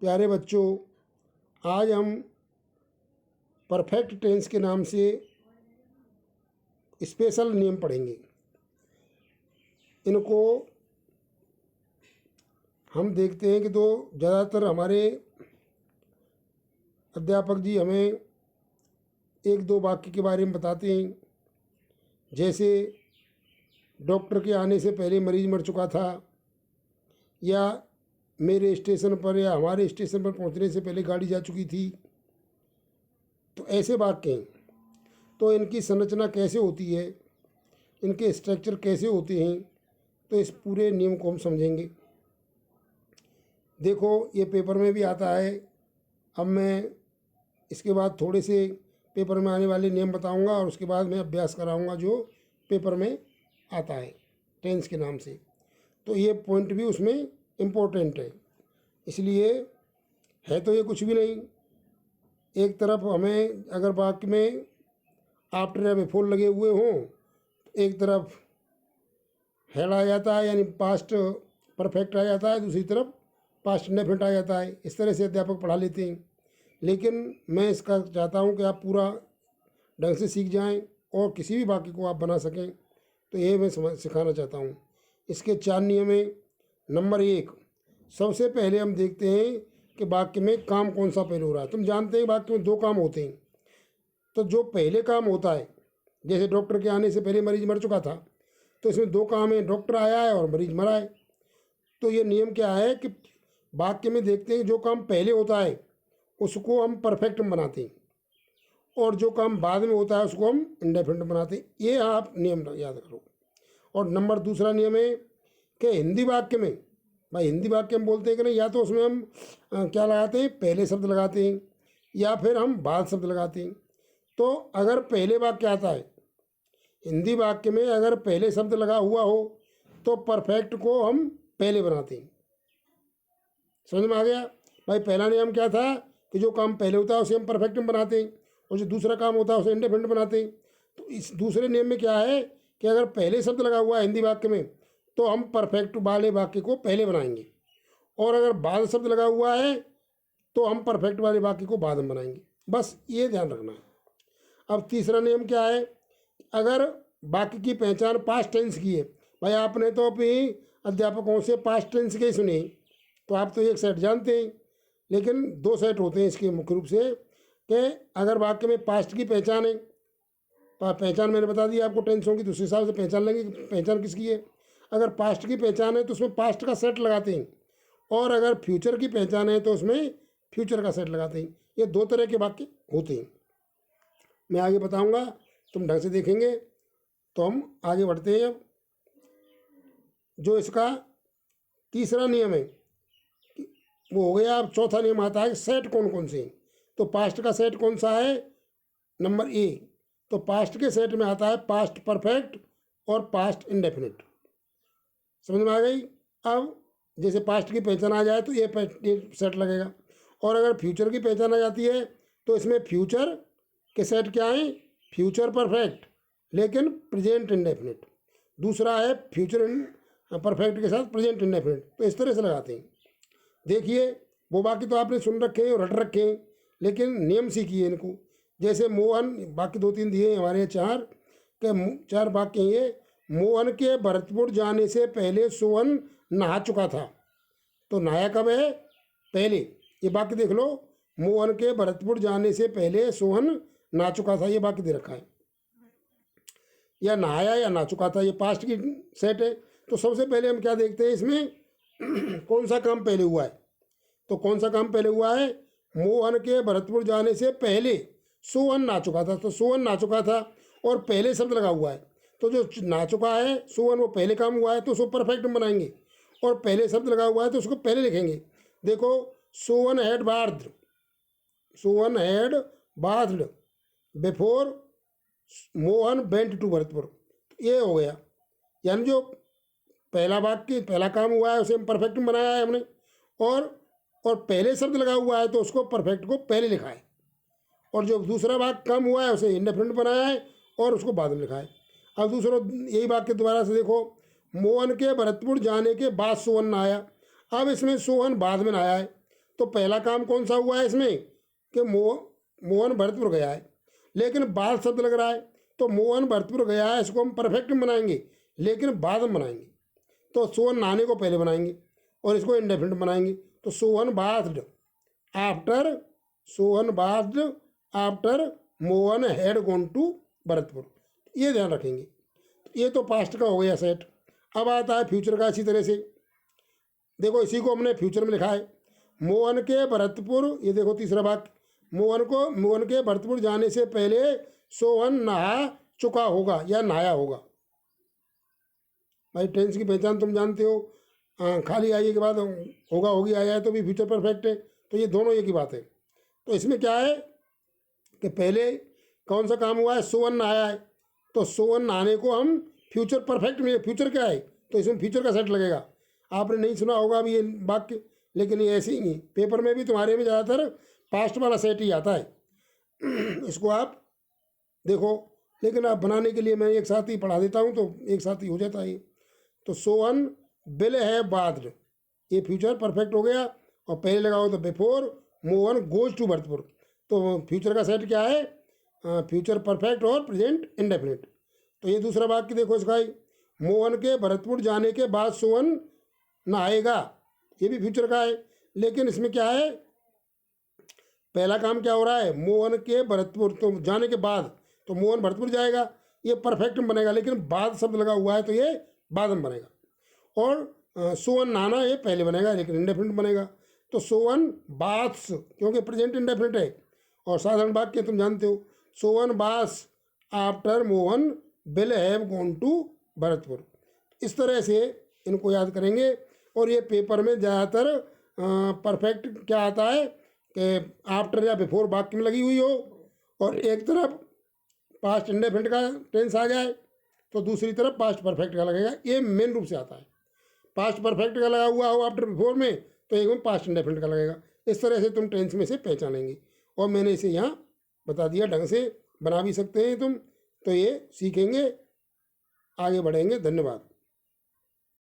प्यारे बच्चों, आज हम परफेक्ट टेंस के नाम से स्पेशल नियम पढ़ेंगे। इनको हम देखते हैं कि तो ज़्यादातर हमारे अध्यापक जी हमें एक दो वाक्य के बारे में बताते हैं, जैसे डॉक्टर के आने से पहले मरीज मर चुका था, या मेरे स्टेशन पर या हमारे स्टेशन पर पहुंचने से पहले गाड़ी जा चुकी थी। तो ऐसे वाक्य हैं। तो इनकी संरचना कैसे होती है, इनके स्ट्रक्चर कैसे होते हैं, तो इस पूरे नियम को हम समझेंगे। देखो, ये पेपर में भी आता है। अब मैं इसके बाद थोड़े से पेपर में आने वाले नियम बताऊंगा और उसके बाद मैं अभ्यास कराऊंगा जो पेपर में आता है टेंस के नाम से। तो ये पॉइंट भी उसमें इम्पोर्टेंट है, इसलिए है तो ये कुछ भी नहीं। एक तरफ हमें अगर वाक्य में आफ्टर या बिफोर लगे हुए हों, एक तरफ हैड आ जाता है यानी पास्ट परफेक्ट आ जाता है, दूसरी तरफ पास्ट इंडेफिनिट आ जाता है। इस तरह से अध्यापक पढ़ा लेते हैं। लेकिन मैं इसका चाहता हूँ कि आप पूरा ढंग से सीख जाएं और किसी भी वाक्य को आप बना सकें। तो ये मैं सिखाना चाहता हूँ। इसके 4 नियम हैं। नंबर 1, सबसे पहले हम देखते हैं कि वाक्य में काम कौन सा पहले हो रहा है। तुम जानते हैं वाक्य में 2 काम होते हैं। तो जो पहले काम होता है, जैसे डॉक्टर के आने से पहले मरीज मर चुका था, तो इसमें 2 काम है, डॉक्टर आया है और मरीज मरा है। तो ये नियम क्या है कि वाक्य में देखते हैं जो काम पहले होता है उसको हम परफेक्ट बनाते हैं, और जो काम बाद में होता है उसको हम इंडेफिनिट बनाते हैं। ये आप नियम याद करो। और नंबर दूसरा नियम है कि हिंदी वाक्य में, भाई हिंदी वाक्य हम बोलते हैं कि नहीं, या तो उसमें हम क्या लगाते हैं, पहले शब्द लगाते हैं या फिर हम बाद शब्द लगाते हैं। तो अगर पहले वाक्य आता है हिंदी वाक्य में, अगर पहले शब्द लगा हुआ हो तो परफेक्ट को हम पहले बनाते हैं। समझ में आ गया? भाई पहला नियम क्या था कि जो काम पहले होता है उसे हम परफेक्ट में बनाते हैं, और जो दूसरा काम होता है उसे इंडेफिनिट बनाते हैं। तो इस दूसरे नियम में क्या है कि अगर पहले शब्द लगा हुआ है हिंदी वाक्य में तो हम परफेक्ट वाले वाक्य को पहले बनाएंगे, और अगर बाद शब्द लगा हुआ है तो हम परफेक्ट वाले वाक्य को बाद में बनाएंगे। बस ये ध्यान रखना है। अब तीसरा नियम क्या है, अगर वाक्य की पहचान पास्ट टेंस की है, भाई आपने तो अपनी अध्यापकों से पास्ट टेंस के ही सुने, तो आप तो एक सेट जानते हैं, लेकिन 2 सेट होते हैं इसके मुख्य रूप से। कि अगर वाक्य में पास्ट की पहचान है, पहचान मैंने बता दी आपको टेंसों की, दूसरे हिसाब से पहचान लेंगे कि पहचान किसकी है। अगर पास्ट की पहचान है तो उसमें पास्ट का सेट लगाते हैं, और अगर फ्यूचर की पहचान है तो उसमें फ्यूचर का सेट लगाते हैं। ये 2 तरह के वाक्य होते हैं। मैं आगे बताऊंगा, तुम ढंग से देखेंगे। तो हम आगे बढ़ते हैं। अब जो इसका तीसरा नियम है वो हो गया। अब चौथा नियम आता है सेट कौन कौन से हैं। तो पास्ट का सेट कौन सा है, नंबर ए। तो पास्ट के सेट में आता है पास्ट परफेक्ट और पास्ट इंडेफिनिट। समझ में आ गई? अब जैसे पास्ट की पहचान आ जाए तो ये सेट लगेगा, और अगर फ्यूचर की पहचान आ जाती है तो इसमें फ्यूचर के सेट क्या हैं, फ्यूचर परफेक्ट लेकिन प्रेजेंट इंडेफिनिट। दूसरा है फ्यूचर परफेक्ट के साथ प्रेजेंट इंडेफिनिट। तो इस तरह से लगाते हैं। देखिए, वो बाकी तो आपने सुन रखे हैं और रट रखे हैं, लेकिन नियम सीखिए इनको। जैसे मोहन, बाकी 2-3 दिए हैं हमारे 4 वाक्य हैं ये। मोहन के भरतपुर जाने से पहले सोहन नहा चुका था। तो नहाया कब है, पहले। ये वाक्य देख लो, मोहन के भरतपुर जाने से पहले सोहन नहा चुका था, ये वाक्य दे रखा है। या नहाया या नहा चुका था, ये पास्ट की सेट है। तो सबसे पहले हम क्या देखते हैं इसमें कौन सा काम पहले हुआ है। तो कौन सा काम पहले हुआ है, मोहन के भरतपुर जाने से पहले सोहन नहा चुका था। तो सोहन नहा चुका था और पहले शब्द लगा हुआ है, तो जो नहा चुका है सोहन वो पहले काम हुआ है, तो उसको परफेक्ट में बनाएंगे, और पहले शब्द लगा हुआ है तो उसको पहले लिखेंगे। देखो, Sohan had bathed, Sohan had bathed before Mohan went to Bharatpur. ये हो गया, यानी जो पहला वाक्य पहला काम हुआ है उसे हम परफेक्ट में बनाया है हमने, और पहले शब्द लगा हुआ है तो उसको परफेक्ट को पहले लिखा है, और जो दूसरा वाक्य काम हुआ है उसे इंडेफिनिट बनाया है और उसको बाद में लिखा है। अब दूसरा यही वाक्य दोबारा से देखो, मोहन के भरतपुर जाने के बाद सोहन नहाया। अब इसमें सोहन बाद में नहाया है, तो पहला काम कौन सा हुआ है इसमें कि मोहन भरतपुर गया है, लेकिन बाद शब्द लग रहा है, तो मोहन भरतपुर गया है इसको हम परफेक्ट में बनाएंगे, लेकिन बाद में बनाएंगे। तो सोहन नहाने को पहले बनाएंगे और इसको इंडेफिनिट बनाएंगे। तो Sohan bathed after, Sohan bathed after Mohan had gone to Bharatpur, ये ध्यान रखेंगे। ये तो पास्ट का हो गया सेट। अब आता है फ्यूचर का। इसी तरह से देखो, इसी को हमने फ्यूचर में लिखा है, मोहन के भरतपुर, ये देखो तीसरा वाक्य, मोहन के भरतपुर जाने से पहले सोहन नहा चुका होगा या नहाया होगा। भाई टेंस की पहचान तुम जानते हो, खाली आइए के बाद होगा होगी आया है तो भी फ्यूचर परफेक्ट है, तो ये दोनों एक ही बात है। तो इसमें क्या है कि पहले कौन सा काम हुआ है, सोहन नहाया है, तो सोहन नहाने को हम फ्यूचर परफेक्ट में, फ्यूचर क्या है तो इसमें फ्यूचर का सेट लगेगा। आपने नहीं सुना होगा अभी ये वाक्य, लेकिन ये ऐसे ही पेपर में भी तुम्हारे में ज़्यादातर पास्ट वाला सेट ही आता है। इसको आप देखो, लेकिन आप बनाने के लिए मैं एक साथ ही पढ़ा देता हूँ तो एक साथ ही हो जाता है। तो सोहन विल हैव बाथड, ये फ्यूचर परफेक्ट हो गया, और पहले लगाओ तो before Mohan goes to Bharatpur, तो फ्यूचर का सेट क्या है, फ्यूचर परफेक्ट और प्रेजेंट इंडेफिनिट। तो ये दूसरा वाक्य देखो इसका ही, मोहन के भरतपुर जाने के बाद सोहन नहाएगा, ये भी फ्यूचर का है, लेकिन इसमें क्या है, पहला काम क्या हो रहा है, मोहन के भरतपुर तो जाने के बाद, तो मोहन भरतपुर जाएगा, ये परफेक्ट में बनेगा, लेकिन बाद शब्द लगा हुआ है तो ये बाद में बनेगा। और सोहन नहाना ये पहले बनेगा लेकिन इंडेफिनिट बनेगा। तो सोहन बाथ्स, क्योंकि प्रेजेंट इंडेफिनिट है, और साधारण वाक्य तुम जानते हो, Sohan baths after Mohan will have gone to Bharatpur. इस तरह से इनको याद करेंगे। और ये पेपर में ज़्यादातर परफेक्ट क्या आता है कि आफ्टर या बिफोर वाक्य में लगी हुई हो, और एक तरफ पास्ट इंडेफिनिट का टेंस आ जाए तो दूसरी तरफ पास्ट परफेक्ट का लगेगा। ये मेन रूप से आता है। पास्ट परफेक्ट का लगा हुआ हो आफ्टर बिफोर में तो एक में पास्ट इंडेफिनिट का लगेगा। इस तरह से तुम टेंस में से पहचानेंगे, और मैंने इसे यहाँ बता दिया, ढंग से बना भी सकते हैं तुम। तो ये सीखेंगे, आगे बढ़ेंगे। धन्यवाद।